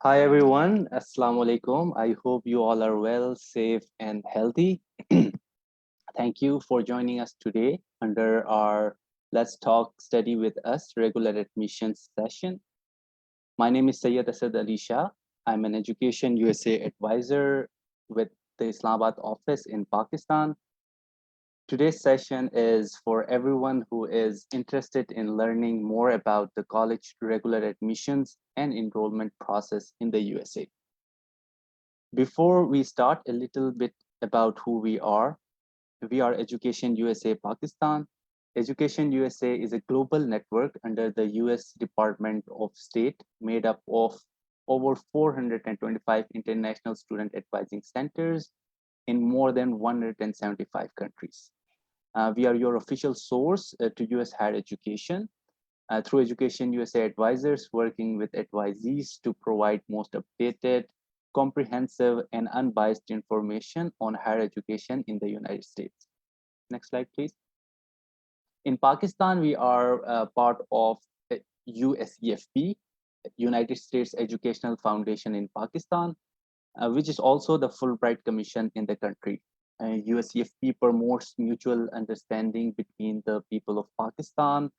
Hi everyone, Assalamu alaikum. I hope you all are well, safe, and healthy. Thank you for joining us today under our Let's Talk Study with Us regular admissions session. My name is Syed Asad Ali Shah. I'm an Education USA advisor with the Islamabad office in Pakistan. Today's session is for everyone who is interested in learning more about the college regular admissions and enrollment process in the USA. Before we start, a little bit about who we are. We are Education USA Pakistan. Education USA is a global network under the US Department of State made up of over 425 international student advising centers in more than 175 countries. We are your official source to US higher education through Education USA advisors working with advisees to provide most updated, comprehensive, and unbiased information on higher education in the United States. Next slide, please. In Pakistan, we are part of USEFP, United States Educational Foundation in Pakistan, which is also the Fulbright Commission in the country. USEFP promotes mutual understanding between the people of Pakistan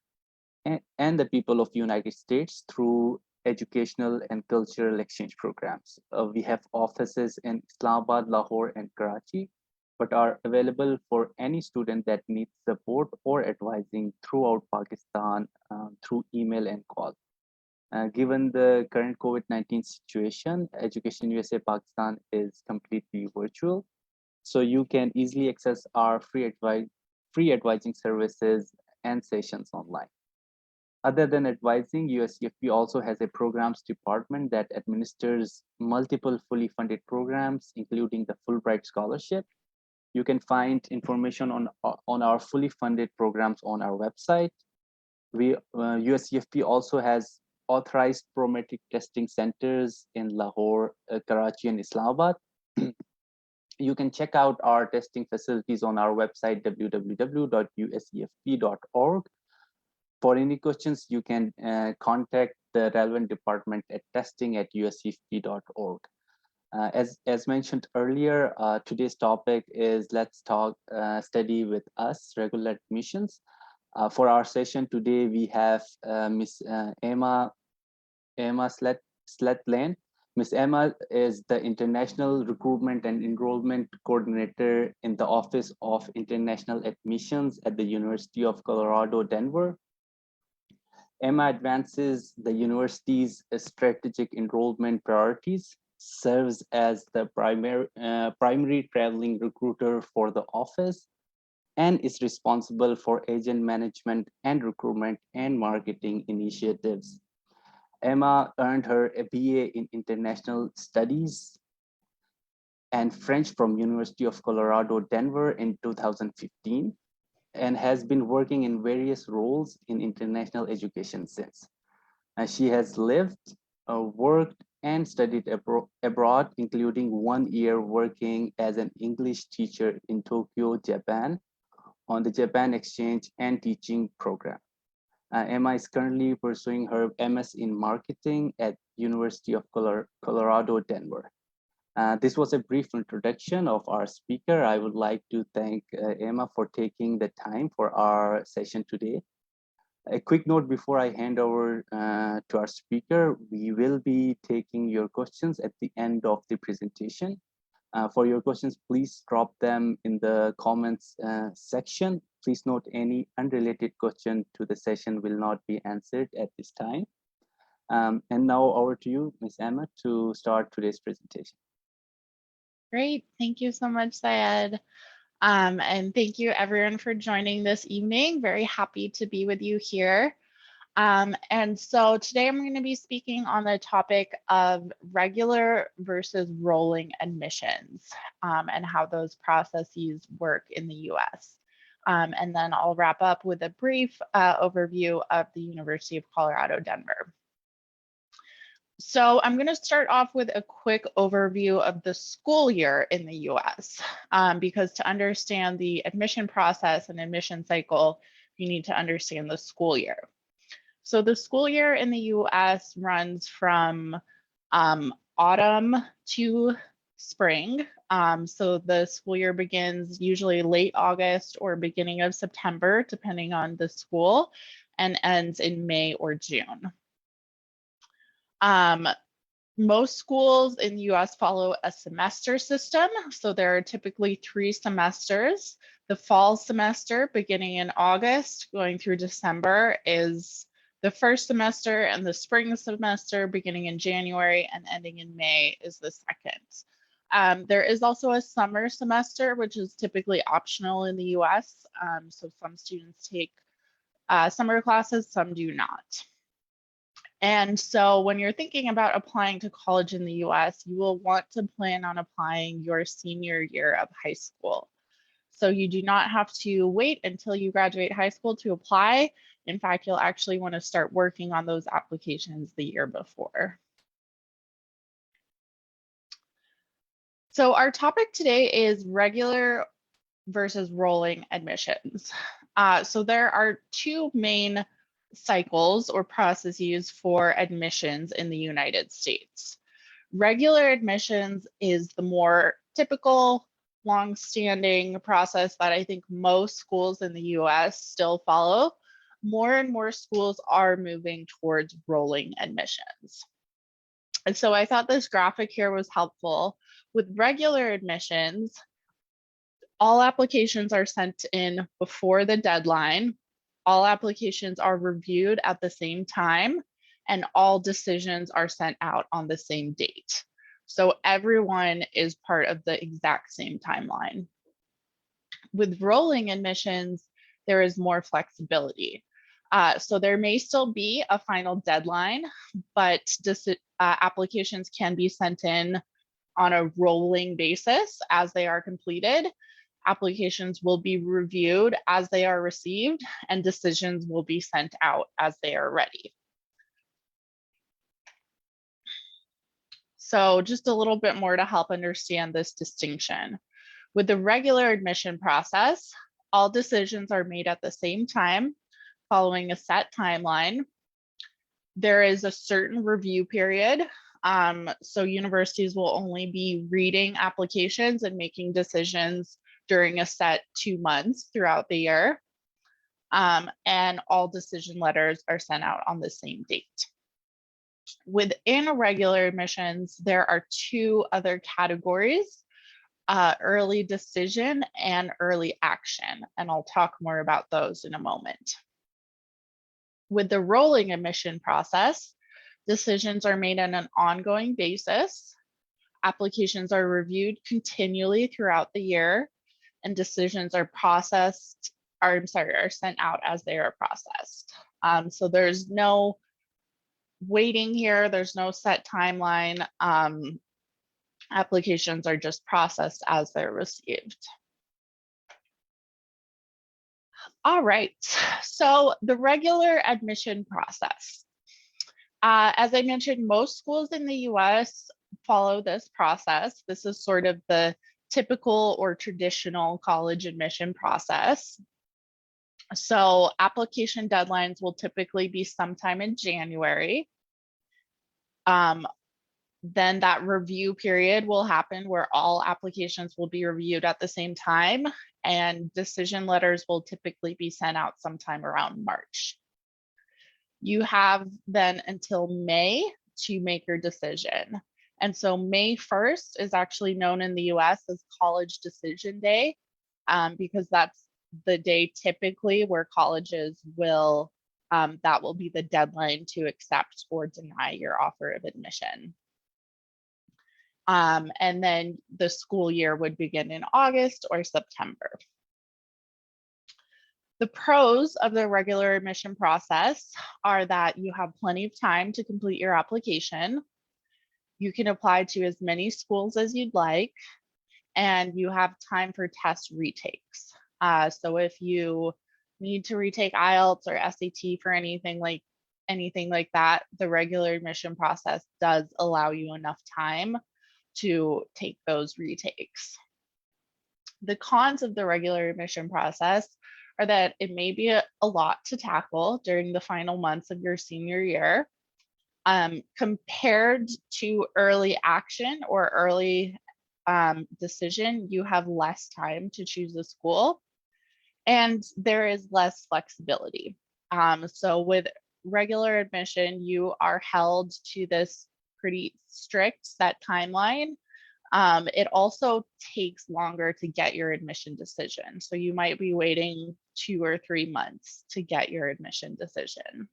and the people of United States through educational and cultural exchange programs. We have offices in Islamabad, Lahore, and Karachi, but are available for any student that needs support or advising throughout Pakistan through email and call. Given the current COVID-19 situation, Education USA Pakistan is completely virtual, so you can easily access our free advising services and sessions online. Other than advising, USCFP also has a programs department that administers multiple fully funded programs, including the Fulbright Scholarship. You can find information on our fully funded programs on our website. USCFP also has authorized prometric testing centers in Lahore, Karachi, and Islamabad. You can check out our testing facilities on our website, www.uscfp.org. For any questions, you can contact the relevant department at testing@uscfp.org. As mentioned earlier, today's topic is Let's Talk Study with Us, regular admissions. For our session today, we have Miss Emma Sletland. Miss Emma is the International Recruitment and Enrollment Coordinator in the Office of International Admissions at the University of Colorado, Denver. Emma advances the university's strategic enrollment priorities, serves as the primary traveling recruiter for the office, and is responsible for agent management and recruitment and marketing initiatives. Emma earned her a BA in International Studies and French from University of Colorado, Denver in 2015. And has been working in various roles in international education since. She has lived, worked, and studied abroad, including 1 year working as an English teacher in Tokyo, Japan, on the Japan Exchange and Teaching Program. Emma is currently pursuing her MS in Marketing at University of Colorado, Denver. This was a brief introduction of our speaker. I would like to thank Emma for taking the time for our session today. A quick note before I hand over to our speaker, we will be taking your questions at the end of the presentation. For your questions, please drop them in the comments section. Please note any unrelated question to the session will not be answered at this time. And now over to you, Ms. Emma, to start today's presentation. Great. Thank you so much, Syed. And thank you everyone for joining this evening. Very happy to be with you here. And so today I'm going to be speaking on the topic of regular versus rolling admissions and how those processes work in the US. And then I'll wrap up with a brief overview of the University of Colorado, Denver. So I'm going to start off with a quick overview of the school year in the US, because to understand the admission process and admission cycle, you need to understand the school year. So the school year in the US runs from Autumn to spring. So the school year begins usually late August or beginning of September, depending on the school, and ends in May or June. Most schools in the US follow a semester system. So there are typically 3 semesters. The fall semester beginning in August, going through December is the first semester, and the spring semester beginning in January and ending in May is the second. There is also a summer semester, which is typically optional in the US. So some students take summer classes, some do not. And so when you're thinking about applying to college in the US, you will want to plan on applying your senior year of high school. So you do not have to wait until you graduate high school to apply. In fact, you'll actually want to start working on those applications the year before. So our topic today is regular versus rolling admissions. So there are 2 main cycles or processes for admissions in the United States. Regular admissions is the more typical, long-standing process that I think most schools in the US still follow. More and more schools are moving towards rolling admissions. And so I thought this graphic here was helpful. With regular admissions, all applications are sent in before the deadline. All applications are reviewed at the same time, and all decisions are sent out on the same date. So everyone is part of the exact same timeline. With rolling admissions, there is more flexibility. So there may still be a final deadline, but applications can be sent in on a rolling basis as they are completed. Applications will be reviewed as they are received, and decisions will be sent out as they are ready. So just a little bit more to help understand this distinction. With the regular admission process, all decisions are made at the same time, following a set timeline. There is a certain review period. So universities will only be reading applications and making decisions during a set 2 months throughout the year. And all decision letters are sent out on the same date. Within regular admissions, there are 2 other categories, early decision and early action. And I'll talk more about those in a moment. With the rolling admission process, decisions are made on an ongoing basis. Applications are reviewed continually throughout the year, and decisions are sent out as they are processed. So there's no waiting here. There's no set timeline. Applications are just processed as they're received. All right, so the regular admission process. As I mentioned, most schools in the US follow this process. This is sort of the typical or traditional college admission process. So application deadlines will typically be sometime in January. Then that review period will happen where all applications will be reviewed at the same time, and decision letters will typically be sent out sometime around March. You have then until May to make your decision. And so May 1st is actually known in the US as College Decision Day, because that's the day typically where colleges will, that will be the deadline to accept or deny your offer of admission. And then the school year would begin in August or September. The pros of the regular admission process are that you have plenty of time to complete your application. You can apply to as many schools as you'd like, and you have time for test retakes. So if you need to retake IELTS or SAT for anything like that, the regular admission process does allow you enough time to take those retakes. The cons of the regular admission process are that it may be a lot to tackle during the final months of your senior year. Compared to early action or early decision, you have less time to choose a school, and there is less flexibility. So with regular admission, you are held to this pretty strict set timeline. It also takes longer to get your admission decision. So you might be waiting 2 or 3 months to get your admission decision.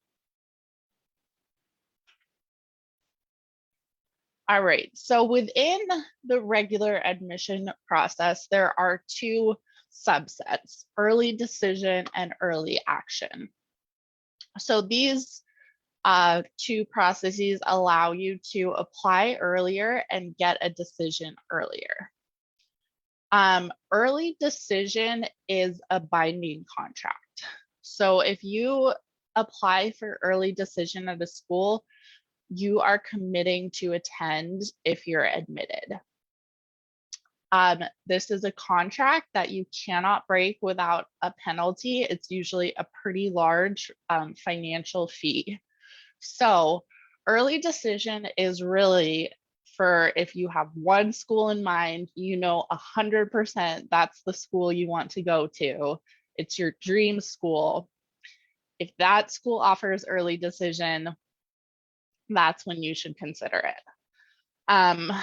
All right, so within the regular admission process, there are two subsets, early decision and early action. So these two processes allow you to apply earlier and get a decision earlier. Early decision is a binding contract. So if you apply for early decision at a school, you are committing to attend if you're admitted. This is a contract that you cannot break without a penalty. It's usually a pretty large financial fee. So early decision is really for if you have one school in mind, you know 100% that's the school you want to go to. It's your dream school. If that school offers early decision, that's when you should consider it.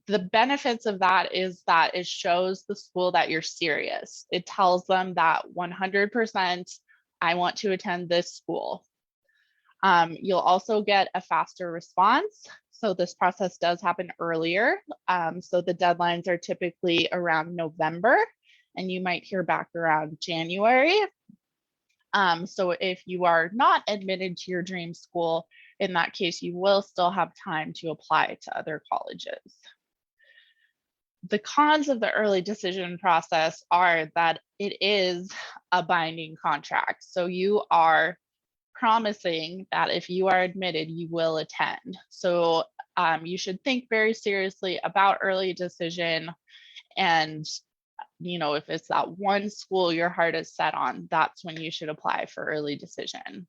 The benefits of that is that it shows the school that you're serious. It tells them that 100% I want to attend this school. You'll also get a faster response. So this process does happen earlier. So the deadlines are typically around November, and you might hear back around January. So if you are not admitted to your dream school, in that case, you will still have time to apply to other colleges. The cons of the early decision process are that it is a binding contract. So you are promising that if you are admitted, you will attend. So you should think very seriously about early decision. And if it's that one school your heart is set on, that's when you should apply for early decision.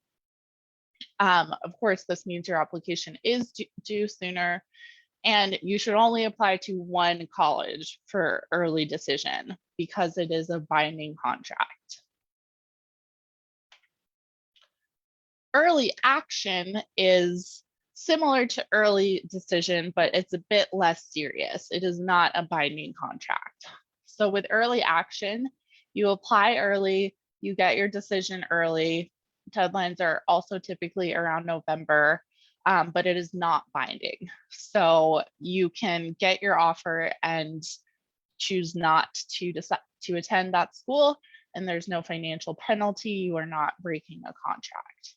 Of course, this means your application is due sooner, and you should only apply to one college for early decision because it is a binding contract. Early action is similar to early decision, but it's a bit less serious. It is not a binding contract. So with early action, you apply early, you get your decision early. Deadlines are also typically around November, but it is not binding. So you can get your offer and choose not to attend that school, and there's no financial penalty. You are not breaking a contract.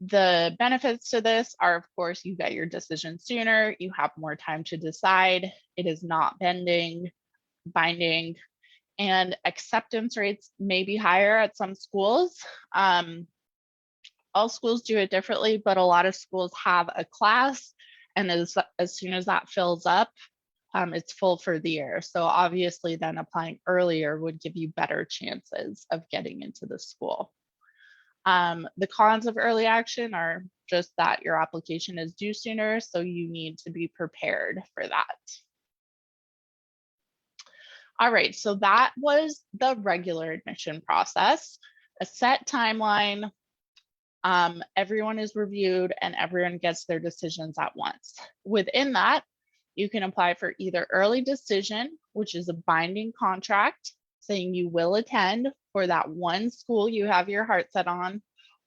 The benefits to this are, of course, you get your decision sooner, you have more time to decide, it is not binding, and acceptance rates may be higher at some schools. All schools do it differently, but a lot of schools have a class, and as soon as that fills up, it's full for the year. So obviously then applying earlier would give you better chances of getting into the school. The cons of early action are just that your application is due sooner, so you need to be prepared for that. All right, so that was the regular admission process, a set timeline. Everyone is reviewed and everyone gets their decisions at once. Within that, you can apply for either early decision, which is a binding contract saying you will attend for that one school you have your heart set on,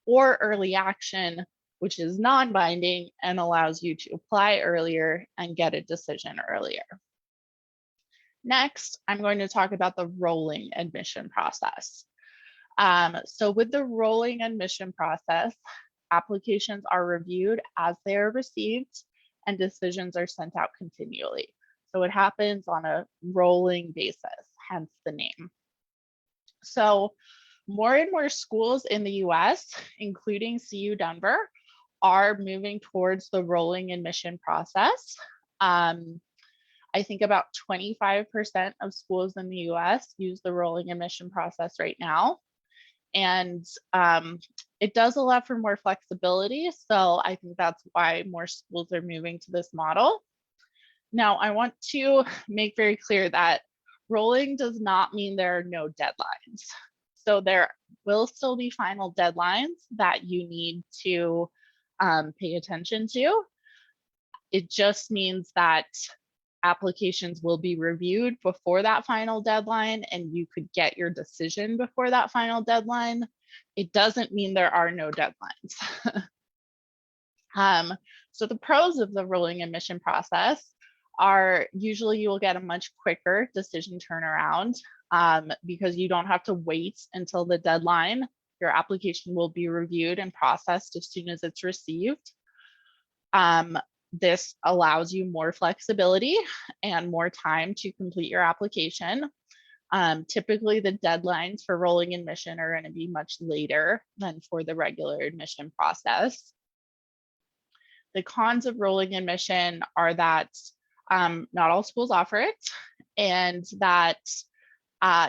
or early action, which is non-binding and allows you to apply earlier and get a decision earlier. Next, I'm going to talk about the rolling admission process. So with the rolling admission process, applications are reviewed as they are received and decisions are sent out continually. So it happens on a rolling basis, hence the name. So more and more schools in the US, including CU Denver, are moving towards the rolling admission process. I think about 25% of schools in the US use the rolling admission process right now. And it does allow for more flexibility. So I think that's why more schools are moving to this model. Now, I want to make very clear that rolling does not mean there are no deadlines. So there will still be final deadlines that you need to pay attention to. It just means that applications will be reviewed before that final deadline and you could get your decision before that final deadline. It doesn't mean there are no deadlines. So the pros of the rolling admission process are usually you will get a much quicker decision turnaround because you don't have to wait until the deadline. Your application will be reviewed and processed as soon as it's received. This allows you more flexibility and more time to complete your application. Typically, the deadlines for rolling admission are going to be much later than for the regular admission process. The cons of rolling admission are that not all schools offer it, and that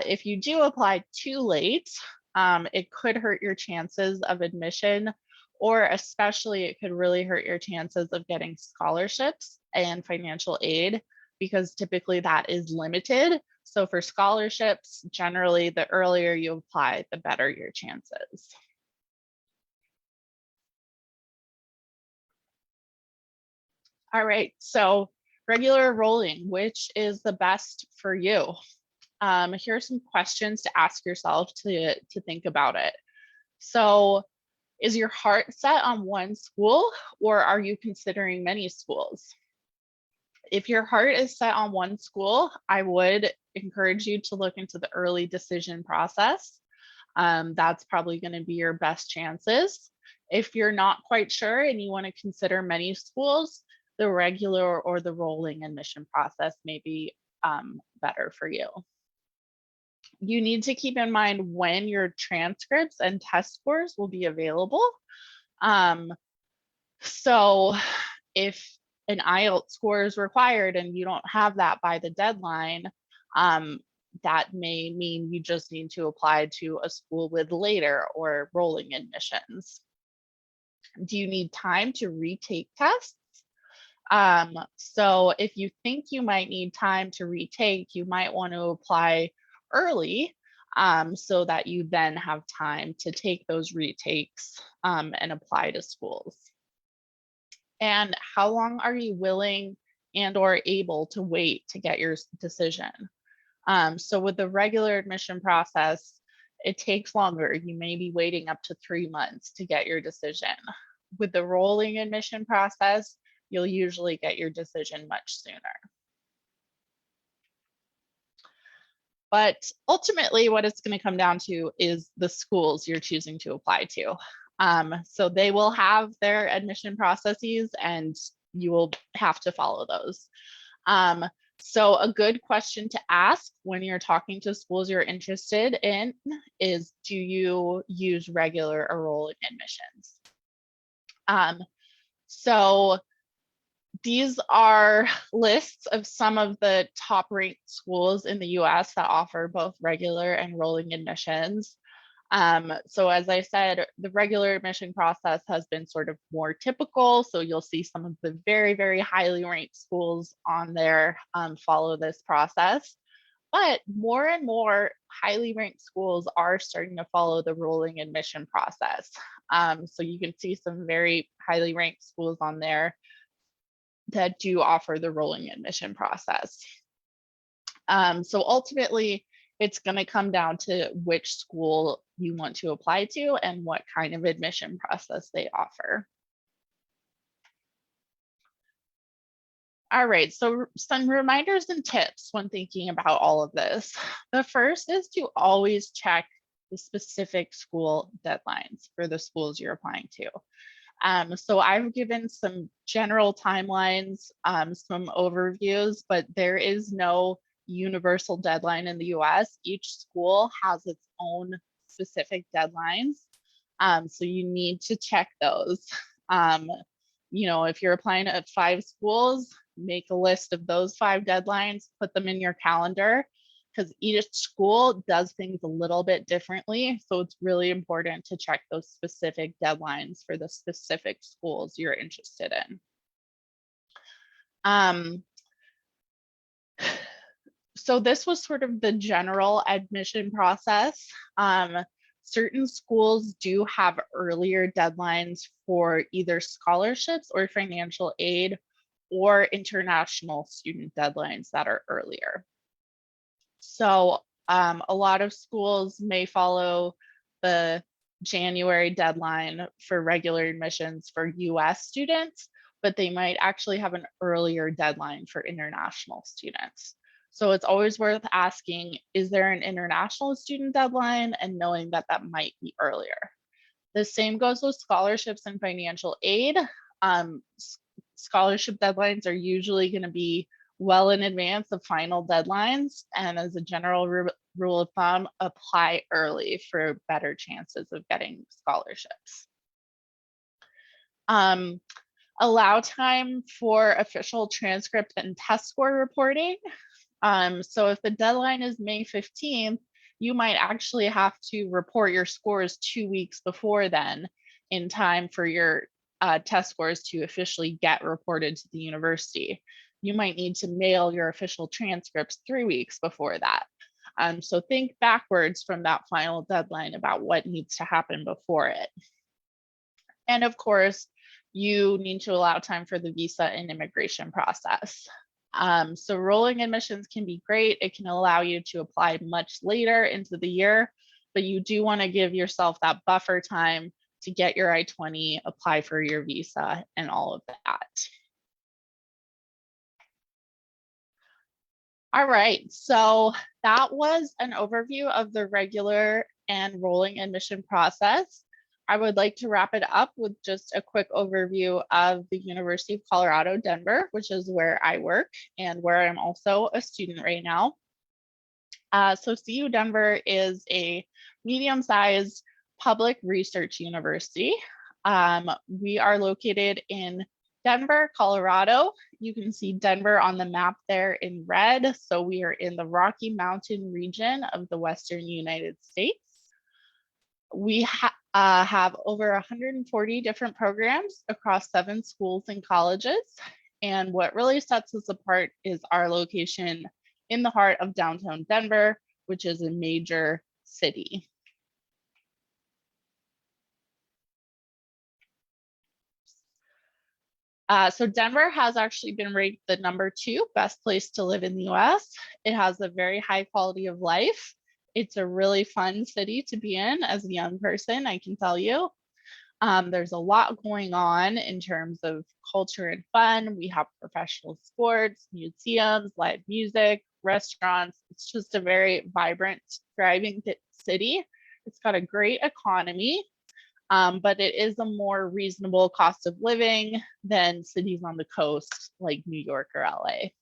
if you do apply too late, it could hurt your chances of admission, or especially it could really hurt your chances of getting scholarships and financial aid, because typically that is limited. So for scholarships, generally the earlier you apply, the better your chances. All right, so regular rolling, which is the best for you? Here are some questions to ask yourself to think about it. So is your heart set on one school, or are you considering many schools? If your heart is set on one school, I would encourage you to look into the early decision process. That's probably going to be your best chances. If you're not quite sure and you want to consider many schools, the regular or the rolling admission process may be better for you. You need to keep in mind when your transcripts and test scores will be available. So if an IELTS score is required and you don't have that by the deadline, that may mean you just need to apply to a school with later or rolling admissions. Do you need time to retake tests? So if you think you might need time to retake, you might want to apply early so that you then have time to take those retakes and apply to schools. And how long are you willing and or able to wait to get your decision? So with the regular admission process, it takes longer. You may be waiting up to 3 months to get your decision. With the rolling admission process, you'll usually get your decision much sooner. But ultimately, what it's going to come down to is the schools you're choosing to apply to. So they will have their admission processes and you will have to follow those. So a good question to ask when you're talking to schools you're interested in is, do you use regular or rolling admissions? So these are lists of some of the top ranked schools in the US that offer both regular and rolling admissions. So as I said, the regular admission process has been sort of more typical. So you'll see some of the very, very highly ranked schools on there follow this process. But more and more highly ranked schools are starting to follow the rolling admission process. So you can see some very highly ranked schools on there that do offer the rolling admission process. So ultimately, it's going to come down to which school you want to apply to and what kind of admission process they offer. All right, so some reminders and tips when thinking about all of this. The first is to always check the specific school deadlines for the schools you're applying to. So I've given some general timelines, some overviews, but there is no universal deadline in the US. Each school has its own specific deadlines. So you need to check those. You know, if you're applying at 5 schools, make a list of those 5 deadlines, put them in your calendar. because each school does things a little bit differently. So it's really important to check those specific deadlines for the specific schools you're interested in. So this was sort of the general admission process. Certain schools do have earlier deadlines for either scholarships or financial aid, or international student deadlines that are earlier. So a lot of schools may follow the January deadline for regular admissions for US students, but they might actually have an earlier deadline for international students. So it's always worth asking, is there an international student deadline, and knowing that that might be earlier. The same goes with scholarships and financial aid. Scholarship deadlines are usually going to be well in advance of final deadlines, and as a general rule of thumb, apply early for better chances of getting scholarships. Allow time for official transcript and test score reporting. So if the deadline is May 15th, you might actually have to report your scores 2 weeks before then, in time for your test scores to officially get reported to the university. You might need to mail your official transcripts 3 weeks before that. So think backwards from that final deadline about what needs to happen before it. And of course, you need to allow time for the visa and immigration process. So rolling admissions can be great. It can allow you to apply much later into the year, but you do want to give yourself that buffer time to get your I-20, apply for your visa, and all of that. All right, so that was an overview of the regular and rolling admission process. I would like to wrap it up with just a quick overview of the University of Colorado, Denver, which is where I work and where I'm also a student right now. So CU Denver is a medium-sized public research university. We are located in Denver, Colorado. You can see Denver on the map there in red. So we are in the Rocky Mountain region of the Western United States. We have over 140 different programs across 7 schools and colleges. And what really sets us apart is our location in the heart of downtown Denver, which is a major city. So Denver has actually been ranked the #2 best place to live in the US. It has a very high quality of life. It's a really fun city to be in as a young person, I can tell you. There's a lot going on in terms of culture and fun. We have professional sports, museums, live music, restaurants. It's just a very vibrant, thriving city. It's got a great economy, but it is a more reasonable cost of living than cities on the coast like New York or LA.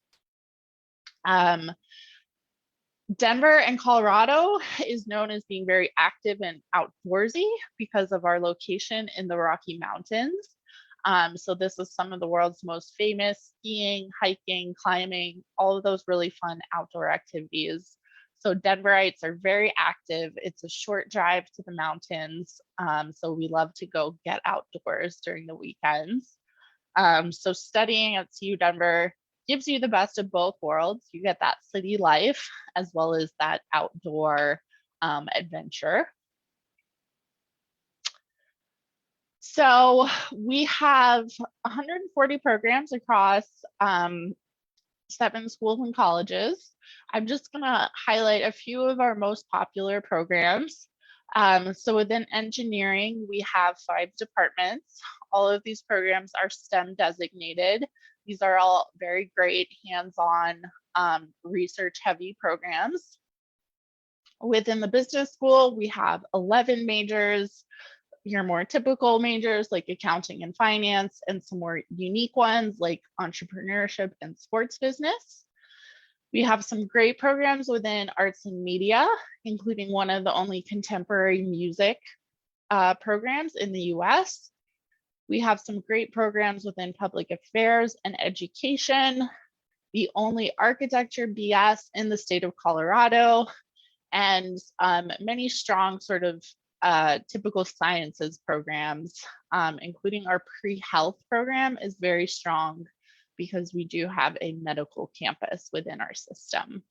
Denver and Colorado is known as being very active and outdoorsy because of our location in the Rocky Mountains. So this is some of the world's most famous skiing, hiking, climbing, all of those really fun outdoor activities. So Denverites are very active. It's a short drive to the mountains. So we love to go get outdoors during the weekends. So studying at CU Denver gives you the best of both worlds. You get that city life as well as that outdoor adventure. So we have 140 programs across 7 schools and colleges. I'm just going to highlight a few of our most popular programs. So within engineering, we have 5 departments. All of these programs are STEM designated. These are all very great hands-on research-heavy programs. Within the business school, we have 11 majors, your more typical majors like accounting and finance, and some more unique ones like entrepreneurship and sports business. We have some great programs within arts and media, including one of the only contemporary music programs in the US. We have some great programs within public affairs and education. the only architecture BS in the state of Colorado, and many strong sort of typical sciences programs, including our pre-health program is very strong because we do have a medical campus within our system.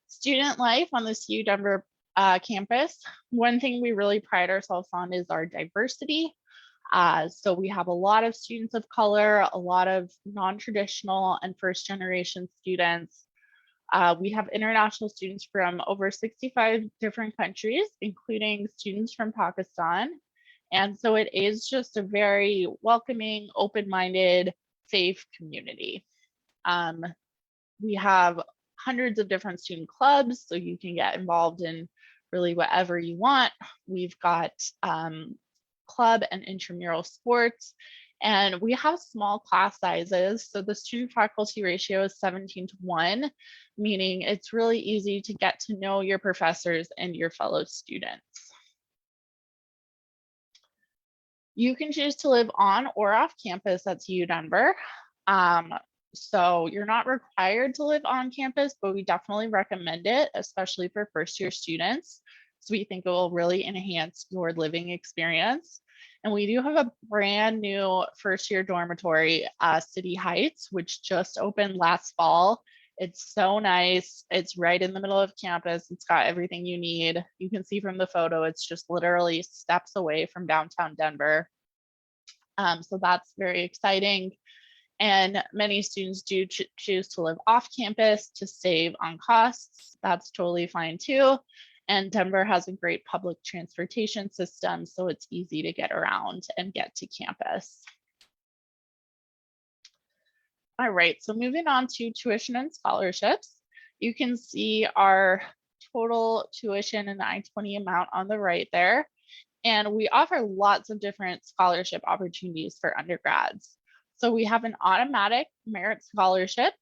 Student life on the CU Denver campus, one thing we really pride ourselves on is our diversity. So we have a lot of students of color, a lot of non-traditional and first-generation students. We have international students from over 65 different countries, including students from Pakistan. And so it is just a very welcoming, open-minded, safe community. We have hundreds of different student clubs, so you can get involved in really whatever you want. We've got club and intramural sports, and we have small class sizes. So the student faculty ratio is 17:1, meaning it's really easy to get to know your professors and your fellow students. You can choose to live on or off campus at CU Denver. So you're not required to live on campus, but we definitely recommend it, especially for first-year students. So we think it will really enhance your living experience. And we do have a brand new first-year dormitory, City Heights, which just opened last fall. It's so nice. It's right in the middle of campus. It's got everything you need. You can see from the photo, it's just literally steps away from downtown Denver. So that's very exciting. And many students do choose to live off campus to save on costs. That's totally fine too. And Denver has a great public transportation system, so it's easy to get around and get to campus. All right, so moving on to tuition and scholarships. You can see our total tuition and the I-20 amount on the right there. And we offer lots of different scholarship opportunities for undergrads. So we have an automatic merit scholarship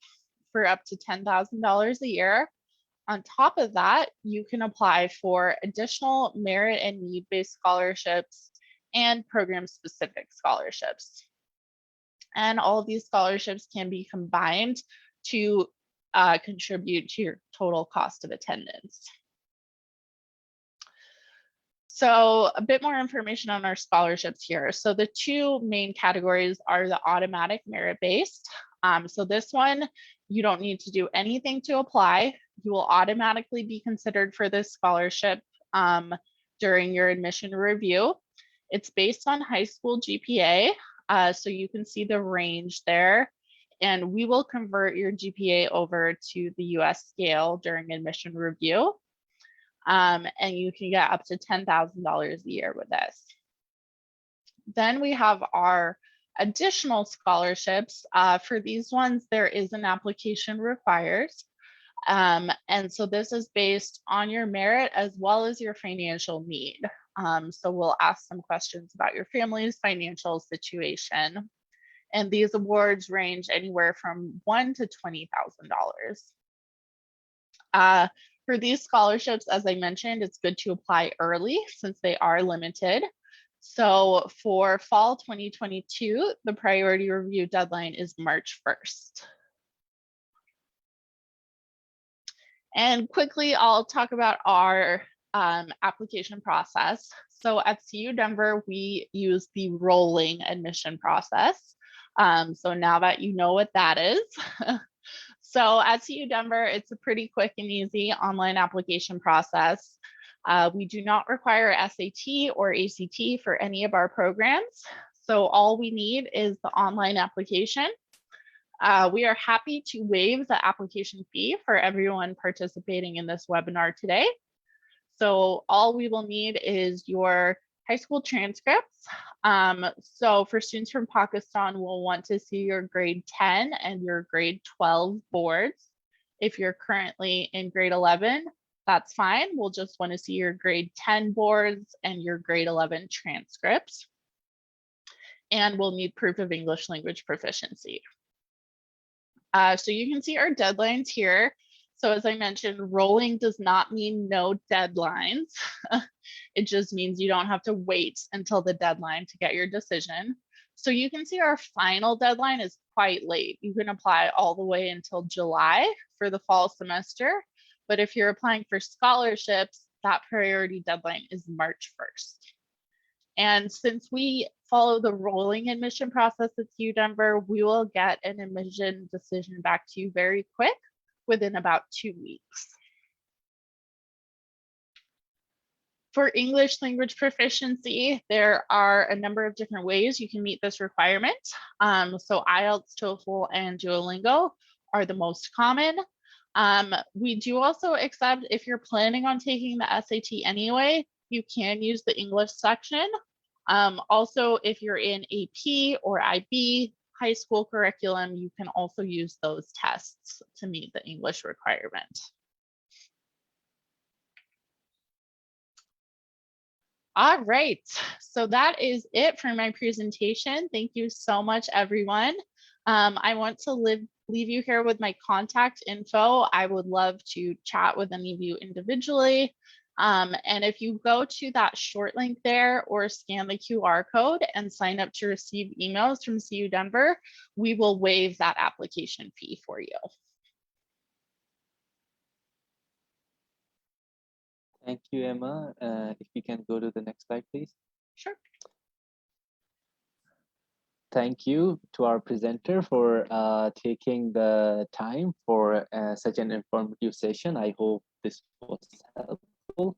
for up to $10,000 a year. On top of that, you can apply for additional merit and need-based scholarships and program-specific scholarships. And all of these scholarships can be combined to contribute to your total cost of attendance. So a bit more information on our scholarships here. So the two main categories are the automatic merit-based. So this one, you don't need to do anything to apply. You will automatically be considered for this scholarship during your admission review. It's based on high school GPA, so you can see the range there. And we will convert your GPA over to the US scale during admission review. And you can get up to $10,000 a year with this. Then we have our additional scholarships. For these ones, there is an application required. And so this is based on your merit as well as your financial need. So we'll ask some questions about your family's financial situation. And these awards range anywhere from $1,000 to $20,000. For these scholarships, as I mentioned, it's good to apply early since they are limited. So for fall 2022, the priority review deadline is March 1st. And quickly, I'll talk about our application process. So at CU Denver, we use the rolling admission process. So now that you know what that is, so at CU Denver, it's a pretty quick and easy online application process. We do not require SAT or ACT for any of our programs. So all we need is the online application. We are happy to waive the application fee for everyone participating in this webinar today. So all we will need is your high school transcripts. So for students from Pakistan, we'll want to see your grade 10 and your grade 12 boards. If you're currently in grade 11, that's fine. We'll just want to see your grade 10 boards and your grade 11 transcripts. And we'll need proof of English language proficiency. So you can see our deadlines here. So as I mentioned, rolling does not mean no deadlines. It just means you don't have to wait until the deadline to get your decision. So you can see our final deadline is quite late. You can apply all the way until July for the fall semester. But if you're applying for scholarships, that priority deadline is March 1st. And since we follow the rolling admission process at CU Denver, we will get an admission decision back to you very quick, within about 2 weeks. For English language proficiency, there are a number of different ways you can meet this requirement. So IELTS, TOEFL, and Duolingo are the most common. We do also accept, if you're planning on taking the SAT anyway, you can use the English section. Also, if you're in AP or IB high school curriculum, you can also use those tests to meet the English requirement. All right, so that is it for my presentation. Thank you so much, everyone. I want to leave you here with my contact info. I would love to chat with any of you individually. And if you go to that short link there or scan the QR code and sign up to receive emails from CU Denver, we will waive that application fee for you. Thank you, Emma. If you can go to the next slide, please. Sure. Thank you to our presenter for taking the time for such an informative session. I hope this was helpful.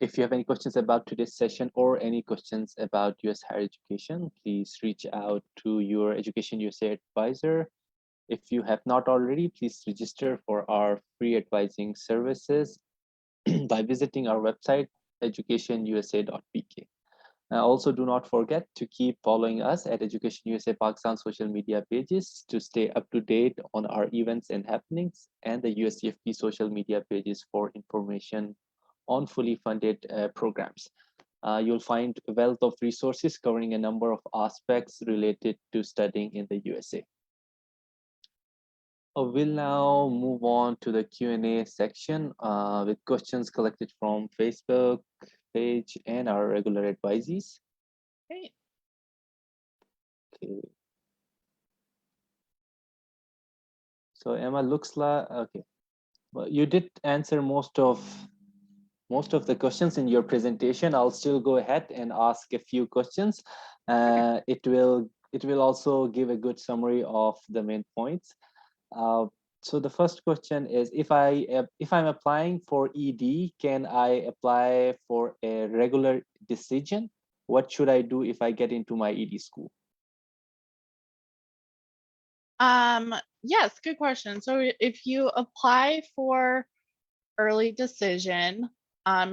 If you have any questions about today's session or any questions about US higher education, please reach out to your Education USA advisor. If you have not already, please register for our free advising services by visiting our website, educationusa.pk. Also, do not forget to keep following us at Education USA Pakistan social media pages to stay up to date on our events and happenings, and the USCFP social media pages for information on fully funded programs. You'll find a wealth of resources covering a number of aspects related to studying in the USA. We'll now move on to the Q&A section with questions collected from Facebook page and our regular advisees. Great. Okay. So Emma, looks like, okay. Well, you did answer most of the questions in your presentation. I'll still go ahead and ask a few questions. It will also give a good summary of the main points. So the first question is, if I'm applying for ED, can I apply for a regular decision? What should I do if I get into my ED school? Yes, good question. So if you apply for early decision,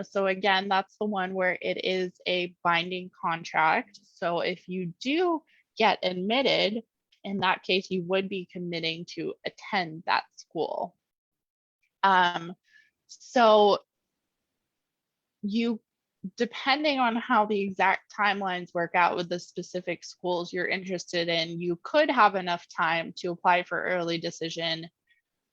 so again, that's the one where it is a binding contract. So if you do get admitted, in that case, you would be committing to attend that school. So you, depending on how the exact timelines work out with the specific schools you're interested in, you could have enough time to apply for early decision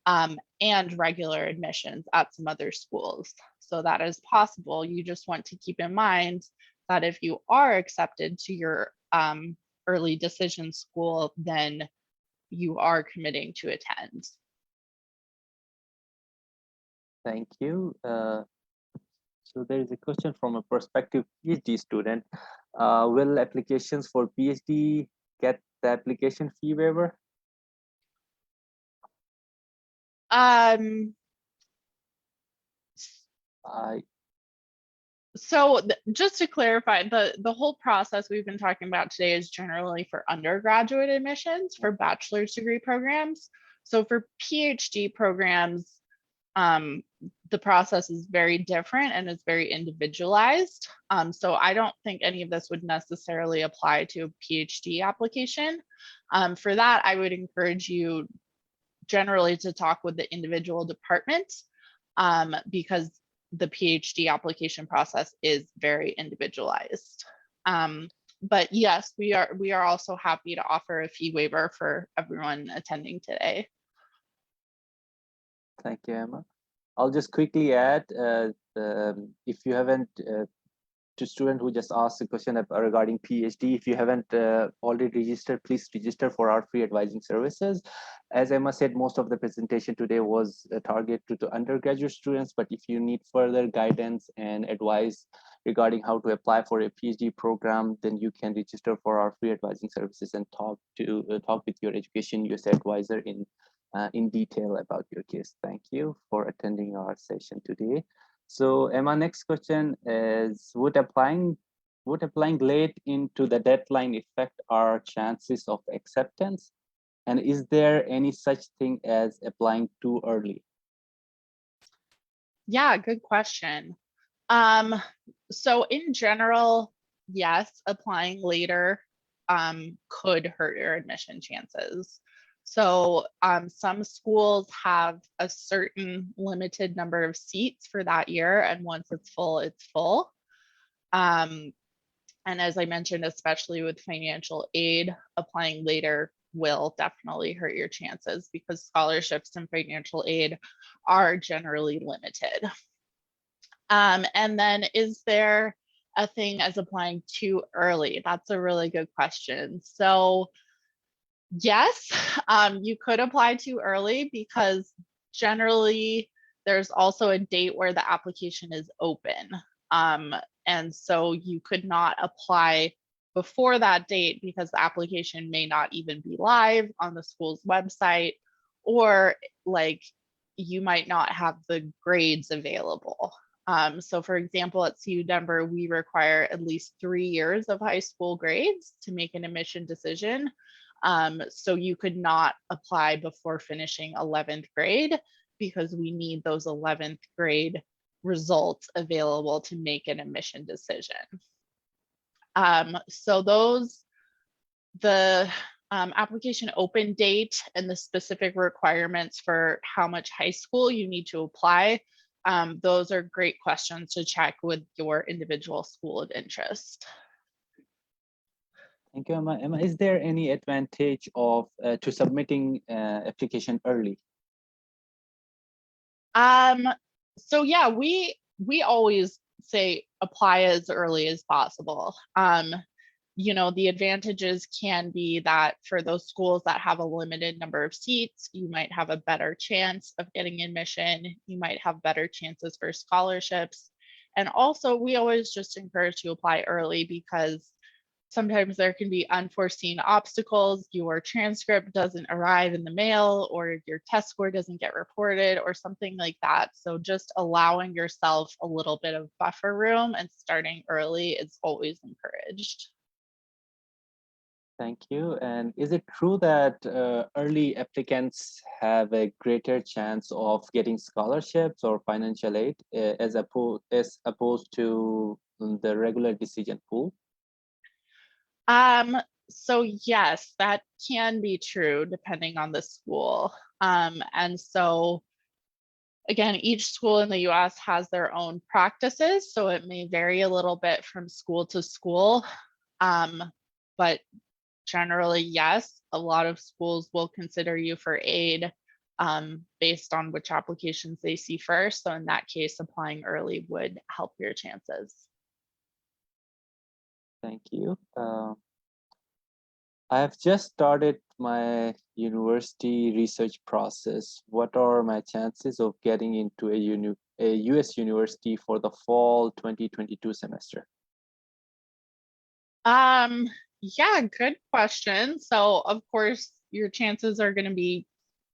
and regular admissions at some other schools. So that is possible. You just want to keep in mind that if you are accepted to your early decision school, then you are committing to attend. Thank you. So there is a question from a prospective PhD student. Will applications for PhD get the application fee waiver? So just to clarify, the whole process we've been talking about today is generally for undergraduate admissions for bachelor's degree programs. So for PhD programs, the process is very different and it's very individualized. So I don't think any of this would necessarily apply to a PhD application. For that, I would encourage you generally to talk with the individual department because the PhD application process is very individualized. But yes, we are also happy to offer a fee waiver for everyone attending today. Thank you, Emma. I'll just quickly add, if you haven't to student who just asked a question regarding PhD, if you haven't already registered, please register for our free advising services. As Emma said, most of the presentation today was targeted to undergraduate students, but if you need further guidance and advice regarding how to apply for a PhD program, then you can register for our free advising services and talk with your education USA advisor in detail about your case. Thank you for attending our session today. So Emma, next question is, would applying late into the deadline affect our chances of acceptance? And is there any such thing as applying too early? Yeah, good question. So in general, yes, applying later could hurt your admission chances. So some schools have a certain limited number of seats for that year, and once it's full, it's full. And as I mentioned, especially with financial aid, applying later will definitely hurt your chances because scholarships and financial aid are generally limited. And then is there a thing as applying too early? That's a really good question. So yes, you could apply too early because generally there's also a date where the application is open. And so you could not apply before that date because the application may not even be live on the school's website, or like you might not have the grades available. So for example, at CU Denver, we require at least 3 years of high school grades to make an admission decision. So you could not apply before finishing 11th grade because we need those 11th grade results available to make an admission decision. So the application open date and the specific requirements for how much high school you need to apply, those are great questions to check with your individual school of interest. Thank you, Emma. Emma, is there any advantage of to submitting application early? So yeah, we always say apply as early as possible. You know, the advantages can be that for those schools that have a limited number of seats, you might have a better chance of getting admission. You might have better chances for scholarships. And also, we always just encourage you to apply early because sometimes there can be unforeseen obstacles. Your transcript doesn't arrive in the mail, or your test score doesn't get reported, or something like that. So just allowing yourself a little bit of buffer room and starting early is always encouraged. Thank you. And is it true that early applicants have a greater chance of getting scholarships or financial aid as opposed to the regular decision pool? So yes, that can be true depending on the school. And so again, each school in the US has their own practices, so it may vary a little bit from school to school. But generally, yes, a lot of schools will consider you for aid based on which applications they see first. So in that case, applying early would help your chances. Thank you. I have just started my university research process. What are my chances of getting into a US university for the fall 2022 semester? Yeah, good question. So of course, your chances are going to be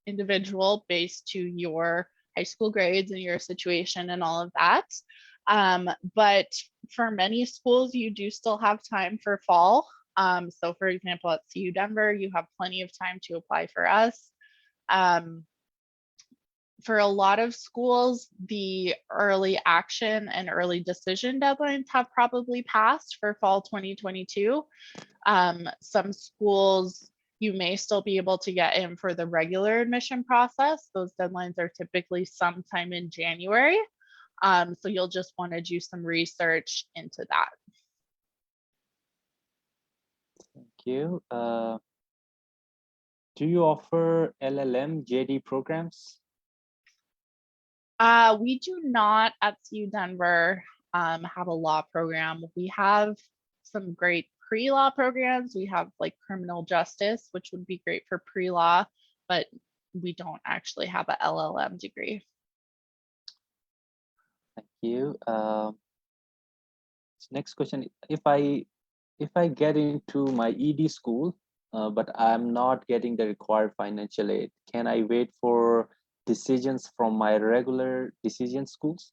individual based to your high school grades and your situation and all of that. But for many schools, you do still have time for fall. So for example, at CU Denver, you have plenty of time to apply for us. For a lot of schools, the early action and early decision deadlines have probably passed for fall 2022. Some schools, you may still be able to get in for the regular admission process. Those deadlines are typically sometime in January. So you'll just want to do some research into that. Thank you. Do you offer LLM JD programs? We do not at CU Denver. have a law program. We have some great pre-law programs. We have like criminal justice, which would be great for pre-law, but we don't actually have a LLM degree. Thank you. Next question: if I get into my ED school, but I'm not getting the required financial aid, can I wait for decisions from my regular decision schools?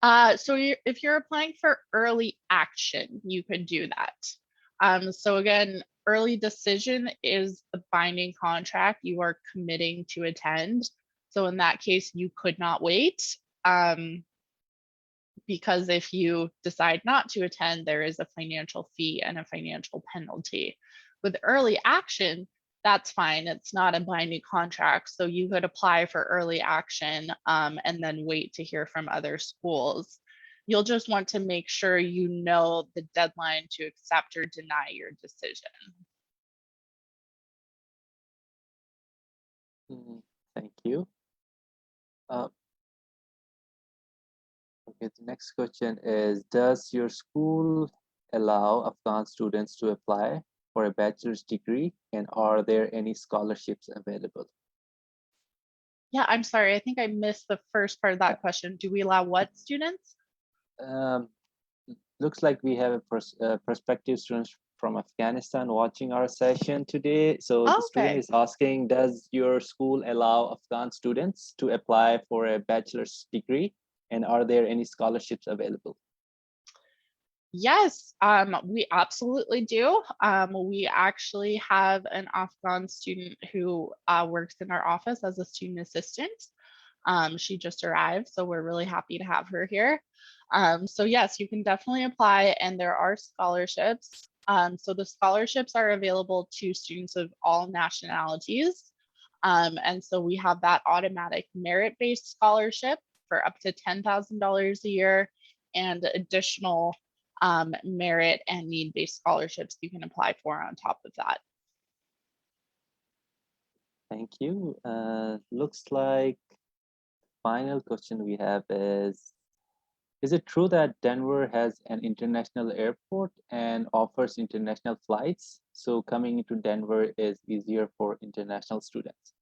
If you're applying for early action, you could do that. So again, early decision is the binding contract you are committing to attend. So in that case, you could not wait. Because if you decide not to attend, there is a financial fee and a financial penalty. With early action, that's fine. It's not a binding contract. So you could apply for early action and then wait to hear from other schools. You'll just want to make sure you know the deadline to accept or deny your decision. Thank you. Okay, the next question is, does your school allow Afghan students to apply for a bachelor's degree, and are there any scholarships available? Yeah, I'm sorry. I think I missed the first part of that question. Do we allow what students? Looks like we have a prospective students from Afghanistan watching our session today. So the student Okay. is asking, does your school allow Afghan students to apply for a bachelor's degree, and are there any scholarships available? Yes, we absolutely do. We actually have an Afghan student who works in our office as a student assistant. She just arrived, so we're really happy to have her here. So yes, you can definitely apply, and there are scholarships. So the scholarships are available to students of all nationalities. And so we have that automatic merit-based scholarship for up to $10,000 a year, and additional merit and need-based scholarships you can apply for on top of that. Thank you. Looks like final question we have is it true that Denver has an international airport and offers international flights? So coming into Denver is easier for international students?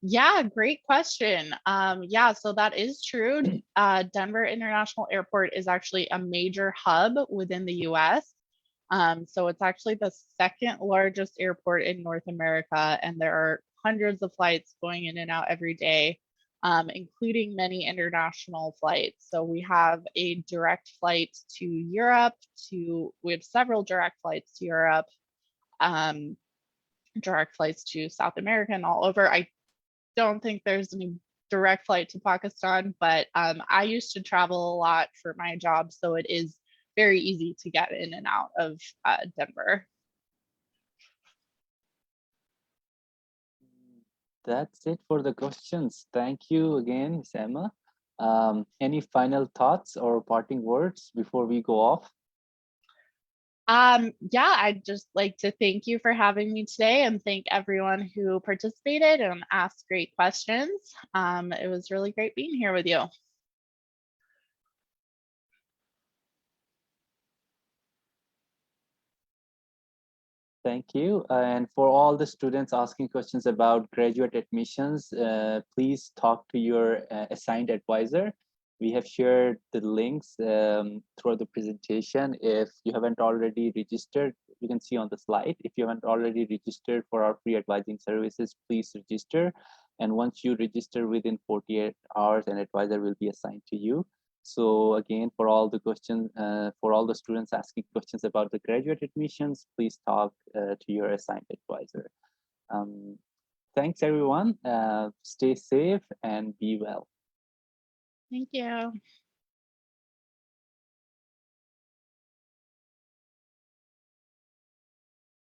Yeah, great question. Yeah, so that is true. Denver International Airport is actually a major hub within the US. So it's actually the second largest airport in North America, and there are hundreds of flights going in and out every day, including many international flights. So we have a direct flight to Europe, we have several direct flights to Europe, direct flights to South America and all over. I don't think there's any direct flight to Pakistan, but I used to travel a lot for my job, so it is very easy to get in and out of Denver. That's it for the questions. Thank you again, Ms. Emma. Any final thoughts or parting words before we go off? Yeah, I'd just like to thank you for having me today, and thank everyone who participated and asked great questions. It was really great being here with you. Thank you. And for all the students asking questions about graduate admissions, please talk to your assigned advisor. We have shared the links throughout the presentation. If you haven't already registered, you can see on the slide. If you haven't already registered for our free advising services, please register. And once you register within 48 hours, an advisor will be assigned to you. So again, for all the questions, for all the students asking questions about the graduate admissions, please talk to your assigned advisor. Thanks everyone. Stay safe and be well. Thank you.